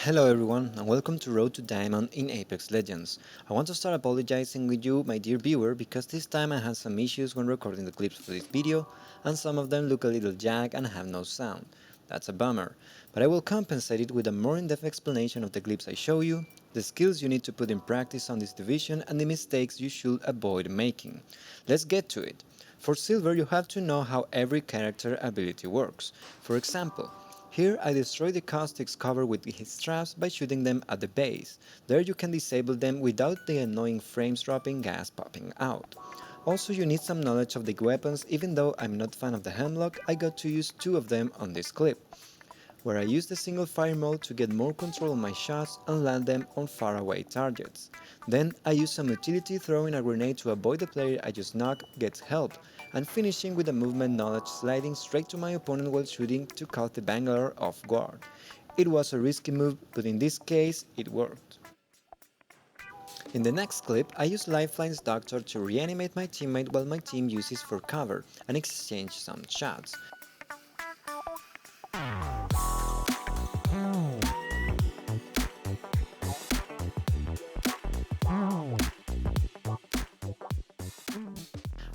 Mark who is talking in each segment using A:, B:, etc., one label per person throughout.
A: Hello everyone and welcome to Road to Diamond in Apex Legends. I want to start apologizing with you, my dear viewer, because this time I had some issues when recording the clips for this video and some of them look a little jagged and have no sound. That's a bummer, but I will compensate it with a more in-depth explanation of the clips I show you, the skills you need to put in practice on this division and the mistakes you should avoid making. Let's get to it. For Silver you have to know how every character ability works. For example, here I destroy the caustics cover with his traps by shooting them at the base. There you can disable them without the annoying frames dropping gas popping out. Also you need some knowledge of the weapons. Even though I'm not fan of the Hemlock, I got to use two of them on this clip, where I use the single fire mode to get more control of my shots and land them on faraway targets. Then I use some utility throwing a grenade to avoid the player I just knocked gets help, and finishing with the movement knowledge sliding straight to my opponent while shooting to caught the Bangalore off guard. It was a risky move, but in this case it worked. In the next clip, I use Lifeline's Doctor to reanimate my teammate while my team uses for cover and exchange some shots.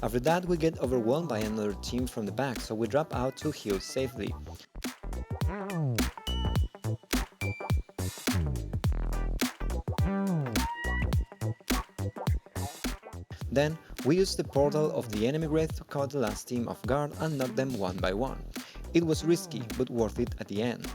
A: After that we get overwhelmed by another team from the back, so we drop out to heal safely. Then we use the portal of the enemy wraith to caught the last team off guard and knock them one by one. It was risky, but worth it at the end.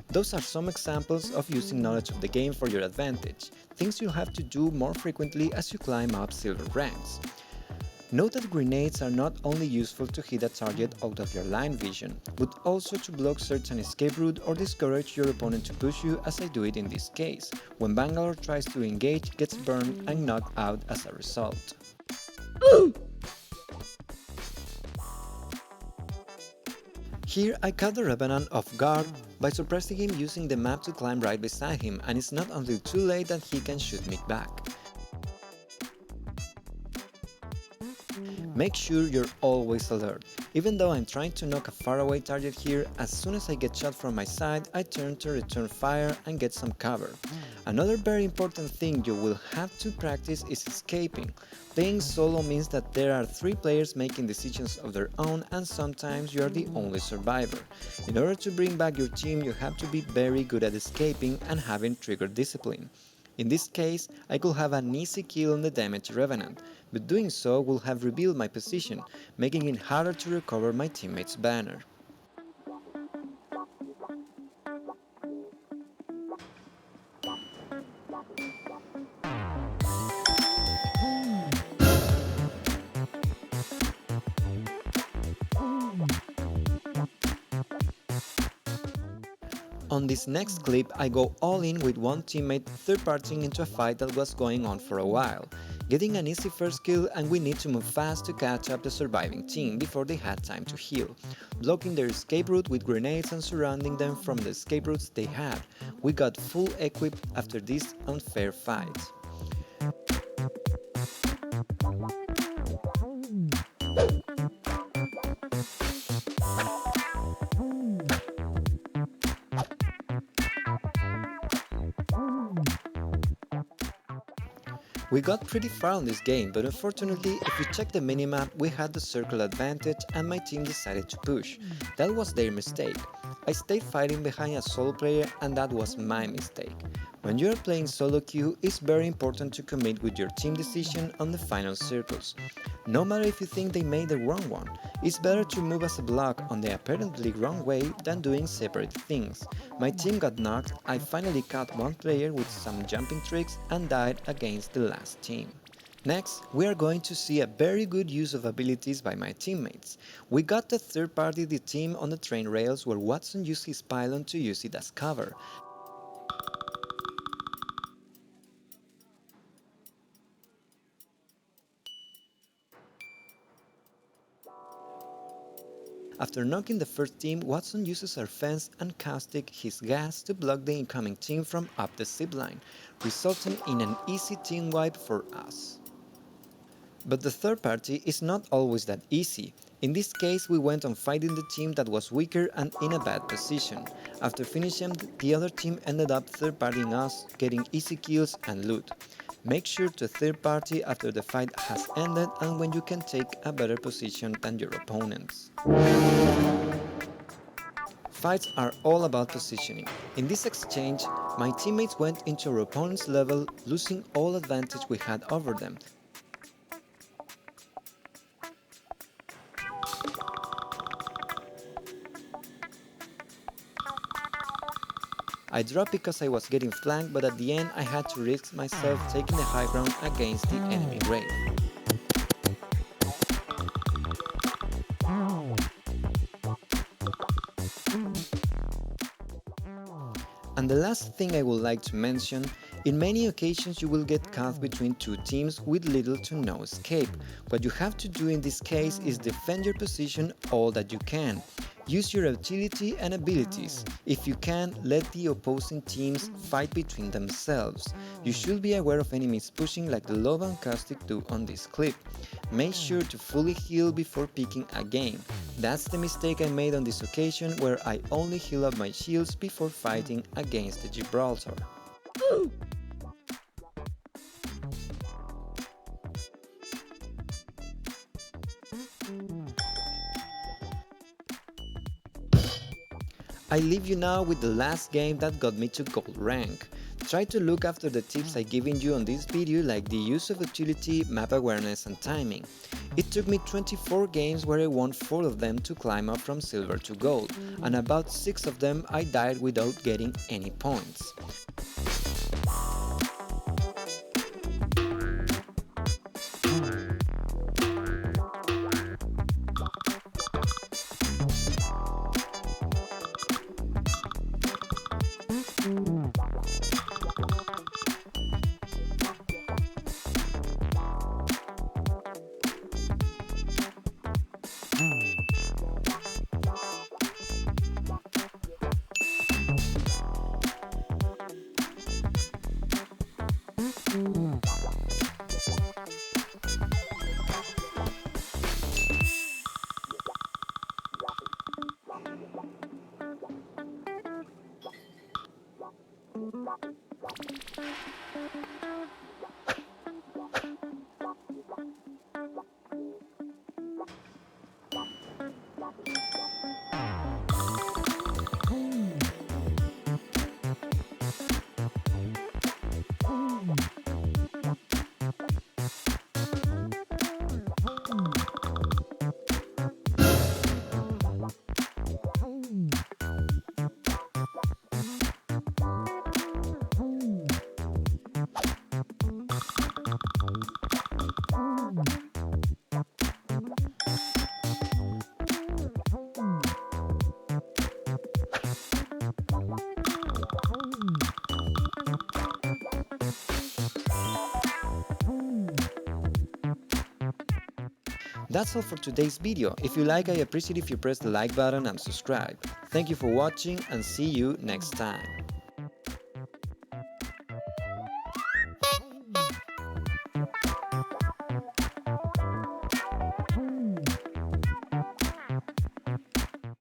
A: Those are some examples of using knowledge of the game for your advantage, things you'll have to do more frequently as you climb up silver ranks. Note that grenades are not only useful to hit a target out of your line vision, but also to block certain escape route or discourage your opponent to push you, as I do it in this case, when Bangalore tries to engage, gets burned and knocked out as a result. Here I caught the Revenant off guard by suppressing him using the map to climb right beside him, and it's not until too late that he can shoot me back. Make sure you're always alert. Even though I'm trying to knock a faraway target here, as soon as I get shot from my side, I turn to return fire and get some cover. Another very important thing you will have to practice is escaping. Playing solo means that there are 3 players making decisions of their own and sometimes you are the only survivor. In order to bring back your team, you have to be very good at escaping and having trigger discipline. In this case, I could have an easy kill on the damaged Revenant, but doing so would have revealed my position, making it harder to recover my teammate's banner. On this next clip, I go all in with one teammate third-partying into a fight that was going on for a while, getting an easy first kill, and we need to move fast to catch up the surviving team before they had time to heal, blocking their escape route with grenades and surrounding them from the escape routes they had. We got full equipped after this unfair fight. We got pretty far on this game, but unfortunately, if you check the minimap, we had the circle advantage and my team decided to push. That was their mistake. I stayed fighting behind a solo player and that was my mistake. When you are playing solo queue, it's very important to commit with your team decision on the final circles. No matter if you think they made the wrong one, it's better to move as a block on the apparently wrong way than doing separate things. My team got knocked, I finally caught one player with some jumping tricks and died against the last team. Next, we are going to see a very good use of abilities by my teammates. We got the third party the team on the train rails where Watson used his pylon to use it as cover. After knocking the first team, Watson uses our fence and caustic his gas to block the incoming team from up the zipline, resulting in an easy team wipe for us. But the third party is not always that easy. In this case, we went on fighting the team that was weaker and in a bad position. After finishing, the other team ended up third partying us, getting easy kills and loot. Make sure to third party after the fight has ended and when you can take a better position than your opponents. Fights are all about positioning. In this exchange, my teammates went into our opponent's level, losing all advantage we had over them. I dropped because I was getting flanked, but at the end I had to risk myself taking the high ground against the enemy Wraith. And the last thing I would like to mention, in many occasions you will get caught between two teams with little to no escape. What you have to do in this case is defend your position all that you can. Use your agility and abilities. If you can, let the opposing teams fight between themselves. You should be aware of enemies pushing like the Loba and Caustic do on this clip. Make sure to fully heal before picking a game. That's the mistake I made on this occasion where I only heal up my shields before fighting against the Gibraltar. I leave you now with the last game that got me to gold rank. Try to look after the tips I given you on this video, like the use of agility, map awareness and timing. It took me 24 games where I won 4 of them to climb up from silver to gold, and about 6 of them I died without getting any points. That's all for today's video. If you like, I appreciate if you press the like button and subscribe. Thank you for watching and see you next time.